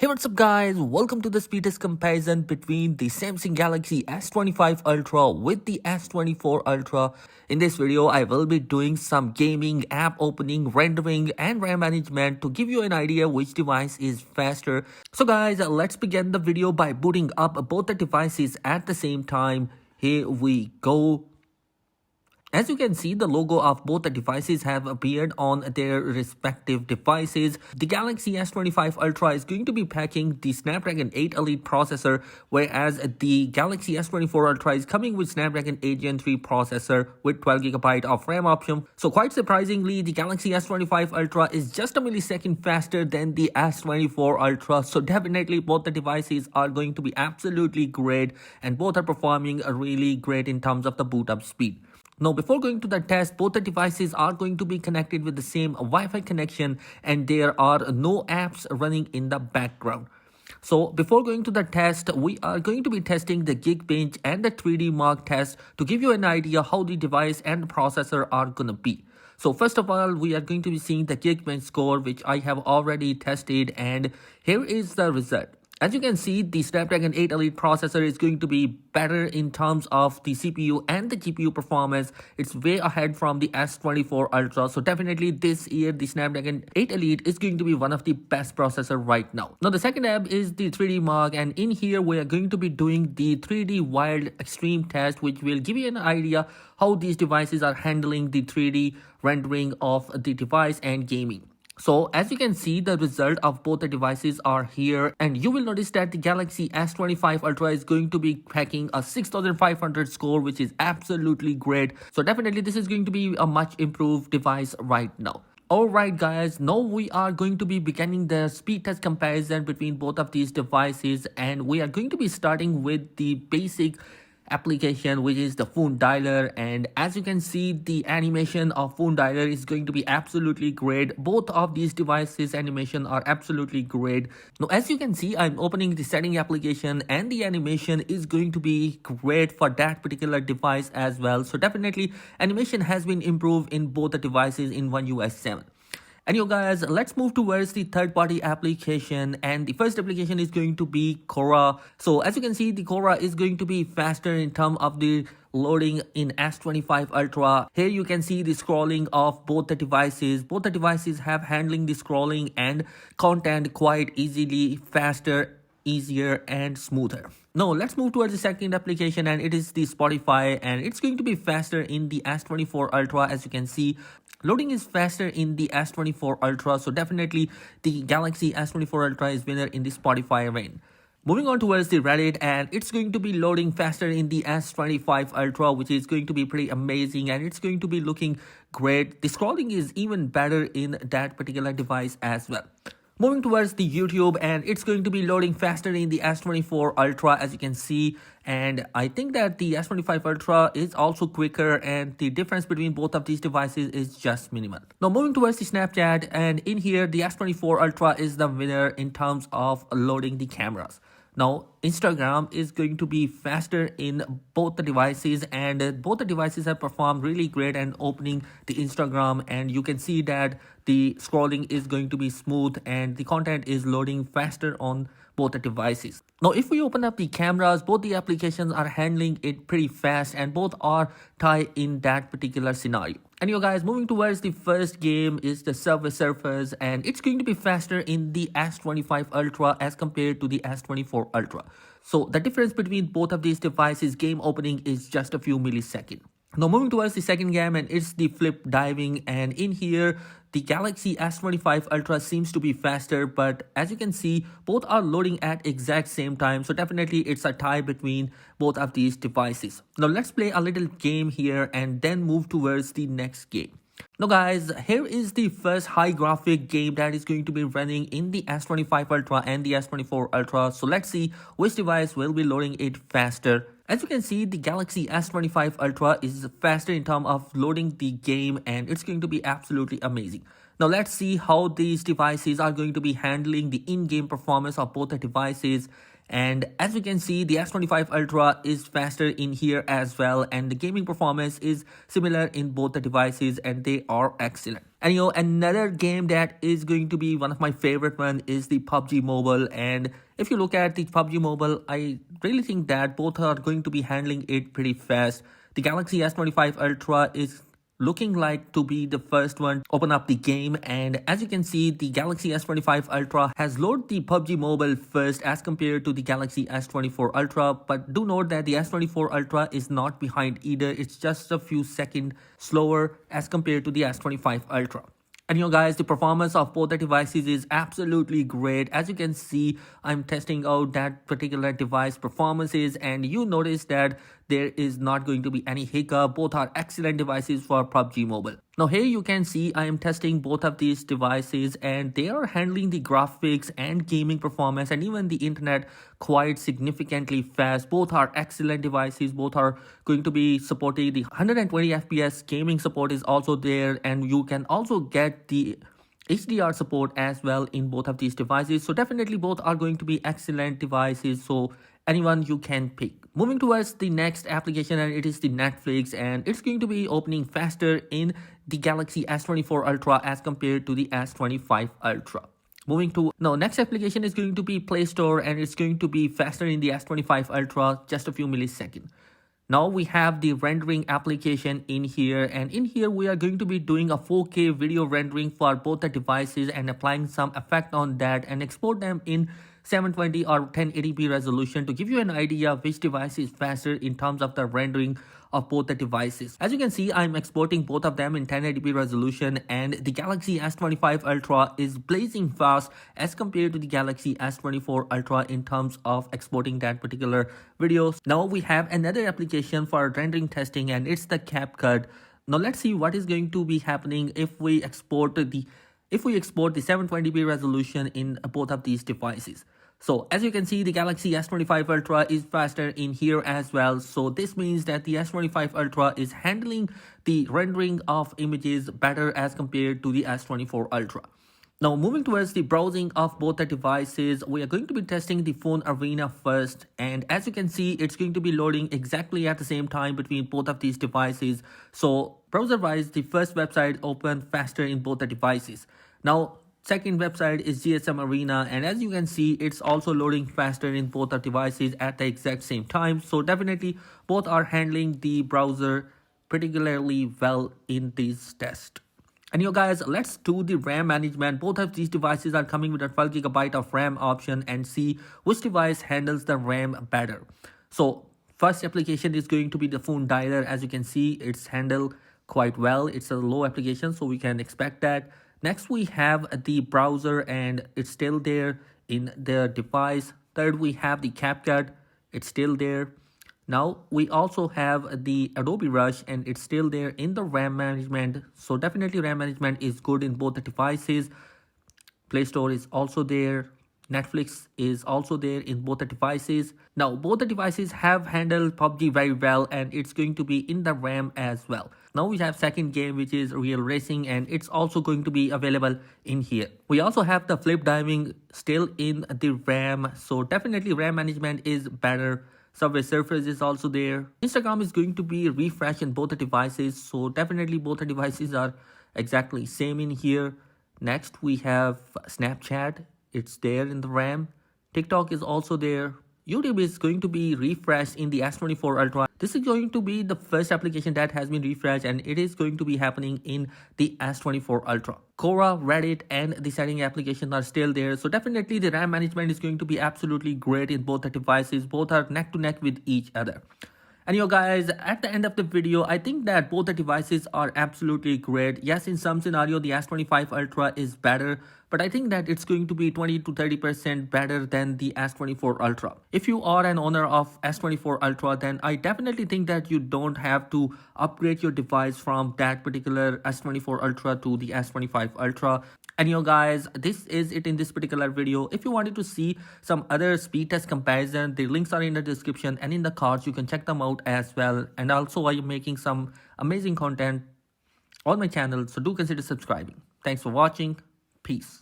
Hey, what's up guys, welcome to the speed test comparison between the Samsung Galaxy S25 Ultra with the S24 Ultra. In this video, I will be doing some gaming, app opening, rendering and RAM management to give you an idea which device is faster. So guys, let's begin the video by booting up both the devices at the same time. Here we go. As you can see, the logo of both the devices have appeared on their respective devices. The Galaxy S25 Ultra is going to be packing the Snapdragon 8 Elite processor, whereas the Galaxy S24 Ultra is coming with Snapdragon 8 Gen 3 processor with 12GB of RAM option. So quite surprisingly, the Galaxy S25 Ultra is just a millisecond faster than the S24 Ultra. So definitely both the devices are going to be absolutely great and both are performing really great in terms of the boot up speed. Now, before going to the test, both the devices are going to be connected with the same Wi-Fi connection and there are no apps running in the background. So before going to the test, we are going to be testing the Geekbench and the 3D Mark test to give you an idea how the device and the processor are going to be. So first of all, we are going to be seeing the Geekbench score, which I have already tested, and here is the result. As you can see, the Snapdragon 8 Elite processor is going to be better in terms of the CPU and the GPU performance. It's way ahead from the S24 Ultra. So definitely this year, the Snapdragon 8 Elite is going to be one of the best processor right now. Now, the second app is the 3D Mark, and in here, we are going to be doing the 3D Wild Extreme test, which will give you an idea how these devices are handling the 3D rendering of the device and gaming. So as you can see, the result of both the devices are here, and you will notice that the Galaxy S25 Ultra is going to be cracking a 6500 score, which is absolutely great. So definitely this is going to be a much improved device right now. Alright guys, now we are going to be beginning the speed test comparison between both of these devices, and we are going to be starting with the basic application, which is the phone dialer. And as you can see, the animation of phone dialer is going to be absolutely great. Both of these devices animation are absolutely great. Now as you can see, I'm opening the setting application and the animation is going to be great for that particular device as well. So definitely animation has been improved in both the devices in One UI 7. And you guys, let's move towards the third-party application, and the first application is going to be Quora. So as you can see, the Quora is going to be faster in terms of the loading in S25 Ultra. Here you can see the scrolling of both the devices. Both the devices have handling the scrolling and content quite easily, faster, easier and smoother. Now let's move towards the second application, and it is the Spotify, and it's going to be faster in the S24 Ultra. As you can see, loading is faster in the S24 Ultra, so definitely the Galaxy S24 Ultra is winner in the Spotify reign. Moving on towards the Reddit, and it's going to be loading faster in the S25 Ultra, which is going to be pretty amazing, and it's going to be looking great. The scrolling is even better in that particular device as well. Moving towards the YouTube, and it's going to be loading faster in the S24 Ultra, as you can see, and I think that the S25 Ultra is also quicker, and the difference between both of these devices is just minimal. Now moving towards the Snapchat, and in here the S24 Ultra is the winner in terms of loading the cameras. Now, Instagram is going to be faster in both the devices, and both the devices have performed really great and opening the Instagram, and you can see that the scrolling is going to be smooth and the content is loading faster on both the devices. Now, if we open up the cameras, both the applications are handling it pretty fast and both are tied in that particular scenario. And you guys, moving towards the first game is the Subway Surfers, and it's going to be faster in the S25 Ultra as compared to the S24 Ultra. So the difference between both of these devices game opening is just a few milliseconds. Now moving towards the second game, and it's the flip diving, and in here the Galaxy S25 Ultra seems to be faster, but as you can see, both are loading at exact same time, so definitely it's a tie between both of these devices. Now let's play a little game here and then move towards the next game. Now guys, here is the first high graphic game that is going to be running in the S25 Ultra and the S24 Ultra. So let's see which device will be loading it faster. As you can see, the Galaxy S25 Ultra is faster in terms of loading the game, and it's going to be absolutely amazing. Now let's see how these devices are going to be handling the in-game performance of both the devices. And as we can see, the S25 Ultra is faster in here as well, and the gaming performance is similar in both the devices, and they are excellent. And another game that is going to be one of my favorite one is the PUBG Mobile. And if you look at the PUBG Mobile, I really think that both are going to be handling it pretty fast. The Galaxy S25 Ultra is looking like to be the first one to open up the game, and as you can see, the Galaxy S25 Ultra has loaded the PUBG Mobile first as compared to the Galaxy S24 Ultra. But do note that the S24 Ultra is not behind either, it's just a few seconds slower as compared to the S25 Ultra. And guys, the performance of both the devices is absolutely great. As you can see, I'm testing out that particular device performances, and you notice that there is not going to be any hiccup. Both are excellent devices for PUBG Mobile. Now here you can see I am testing both of these devices, and they are handling the graphics and gaming performance and even the internet quite significantly fast. Both are excellent devices. Both are going to be supporting the 120 FPS gaming support is also there, and you can also get the HDR support as well in both of these devices. So definitely both are going to be excellent devices, so anyone you can pick. Moving towards the next application, and it is the Netflix, and it's going to be opening faster in the Galaxy S24 Ultra as compared to the S25 Ultra. Moving to now, next application is going to be Play Store, and it's going to be faster in the S25 Ultra, just a few milliseconds. Now we have the rendering application in here, and in here we are going to be doing a 4K video rendering for both the devices and applying some effect on that and export them in 720 or 1080p resolution to give you an idea which device is faster in terms of the rendering of both the devices. As you can see, I'm exporting both of them in 1080p resolution, and the Galaxy S25 Ultra is blazing fast as compared to the Galaxy S24 Ultra in terms of exporting that particular video. Now we have another application for rendering testing, and it's the CapCut. Now let's see what is going to be happening if we export the 720p resolution in both of these devices. So as you can see, the Galaxy S25 Ultra is faster in here as well. So this means that the S25 Ultra is handling the rendering of images better as compared to the S24 Ultra. Now moving towards the browsing of both the devices, we are going to be testing the phone arena first, and as you can see, it's going to be loading exactly at the same time between both of these devices. So browser wise, the first website opened faster in both the devices. Now second website is GSM Arena, and as you can see, it's also loading faster in both the devices at the exact same time. So definitely both are handling the browser particularly well in this test. And guys, let's do the RAM management. Both of these devices are coming with a 12GB of RAM option, and see which device handles the RAM better. So first application is going to be the phone dialer. As you can see, it's handled quite well. It's a low application, so we can expect that. Next we have the browser, and it's still there in the device. Third we have the CapCut, it's still there. Now we also have the Adobe Rush, and it's still there in the RAM management. So definitely RAM management is good in both the devices. Play Store is also there. Netflix is also there in both the devices. Now both the devices have handled PUBG very well, and it's going to be in the RAM as well. Now we have second game, which is Real Racing, and it's also going to be available in here. We also have the flip diving still in the RAM, so definitely RAM management is better. Subway Surfers is also there. Instagram is going to be refreshed in both the devices, so definitely both the devices are exactly same in here. Next we have Snapchat, it's there in the RAM. TikTok is also there. YouTube is going to be refreshed in the S24 Ultra. This is going to be the first application that has been refreshed, and it is going to be happening in the S24 Ultra. Quora, Reddit, and the setting applications are still there. So definitely the RAM management is going to be absolutely great in both the devices. Both are neck to neck with each other. And guys, at the end of the video, I think that both the devices are absolutely great. Yes, in some scenario, the S25 Ultra is better, but I think that it's going to be 20 to 30% better than the S24 Ultra. If you are an owner of S24 Ultra, then I definitely think that you don't have to upgrade your device from that particular S24 Ultra to the S25 Ultra. And guys, this is it in this particular video. If you wanted to see some other speed test comparison, the links are in the description and in the cards. You can check them out as well. And also I am making some amazing content on my channel, so do consider subscribing. Thanks for watching. Peace.